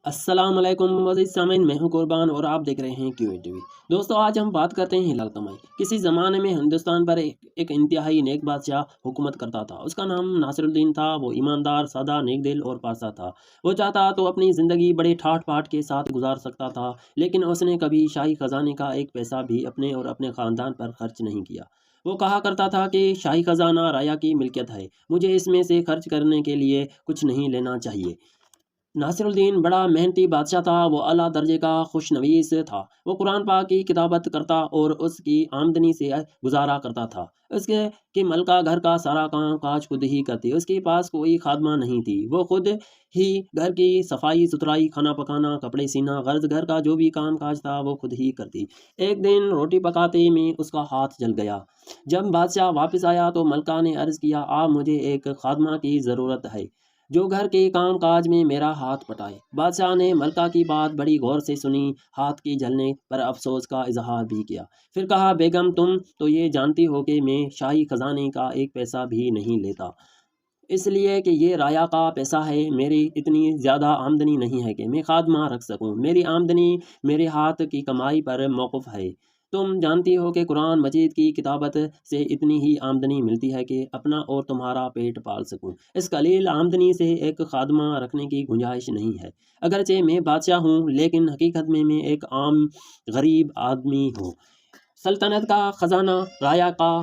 अस्सलाम वालेकुम मज़ीद सामीन, मैं हूं कुर्बान और आप देख रहे हैं क्यूए टीवी। दोस्तों, आज हम बात करते हैं हिलाल कमाई। किसी ज़माने में हिंदुस्तान पर एक इंतहाई नेक बादशाह हुकूमत करता था। उसका नाम नासिरुद्दीन था। वो ईमानदार, सादा, नेक दिल और पासा था। वो चाहता तो अपनी ज़िंदगी बड़े ठाठ पाठ के साथ गुजार सकता था, लेकिन उसने कभी शाही खजाने का एक पैसा भी अपने और अपने ख़ानदान पर खर्च नहीं किया। वो कहा करता था कि शाही खजाना राया की मिल्कियत है, मुझे इसमें से खर्च करने के लिए कुछ नहीं लेना चाहिए। नासिरुद्दीन बड़ा मेहनती बादशाह था। वो आला दर्जे का खुशनवीस था। वो कुरान पाक की किताबत करता और उसकी आमदनी से गुजारा करता था। उसके कि मलका घर का सारा काम काज खुद ही करती। उसके पास कोई खादमा नहीं थी। वो खुद ही घर की सफाई सुथराई, खाना पकाना, कपड़े सीना, गर्ज घर का जो भी काम काज था वो खुद ही करती। एक दिन रोटी पकाते में उसका हाथ जल गया। जब बादशाह वापस आया तो मलका ने अर्ज किया, आप मुझे एक खादमा की ज़रूरत है जो घर के काम काज में मेरा हाथ बटाए। बादशाह ने मलका की बात बड़ी गौर से सुनी। हाथ के जलने पर अफसोस का इजहार भी किया। फिर कहा, बेगम तुम तो ये जानती हो कि मैं शाही खजाने का एक पैसा भी नहीं लेता, इसलिए कि ये राया का पैसा है। मेरी इतनी ज़्यादा आमदनी नहीं है कि मैं खादमा रख सकूं। मेरी आमदनी मेरे हाथ की कमाई पर मौक़ूफ़ है। तुम जानती हो कि कुरान मजीद की किताबत से इतनी ही आमदनी मिलती है कि अपना और तुम्हारा पेट पाल सकूं। इस कलील आमदनी से एक खादमा रखने की गुंजाइश नहीं है। अगरचे मैं बादशाह हूँ, लेकिन हकीकत में मैं एक आम गरीब आदमी हूँ। सल्तनत का खजाना राया का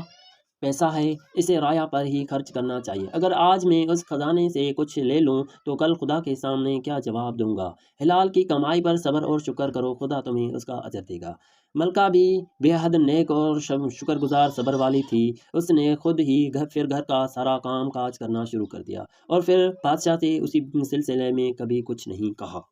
पैसा है, इसे राया पर ही खर्च करना चाहिए। अगर आज मैं उस खजाने से कुछ ले लूं तो कल खुदा के सामने क्या जवाब दूंगा। हिलाल की कमाई पर सब्र और शुक्र करो, खुदा तुम्हें उसका अजर देगा। मलका भी बेहद नेक और शुक्रगुजार सब्र वाली थी। उसने खुद ही घर का सारा काम काज करना शुरू कर दिया और फिर बादशाह से उसी सिलसिले में कभी कुछ नहीं कहा।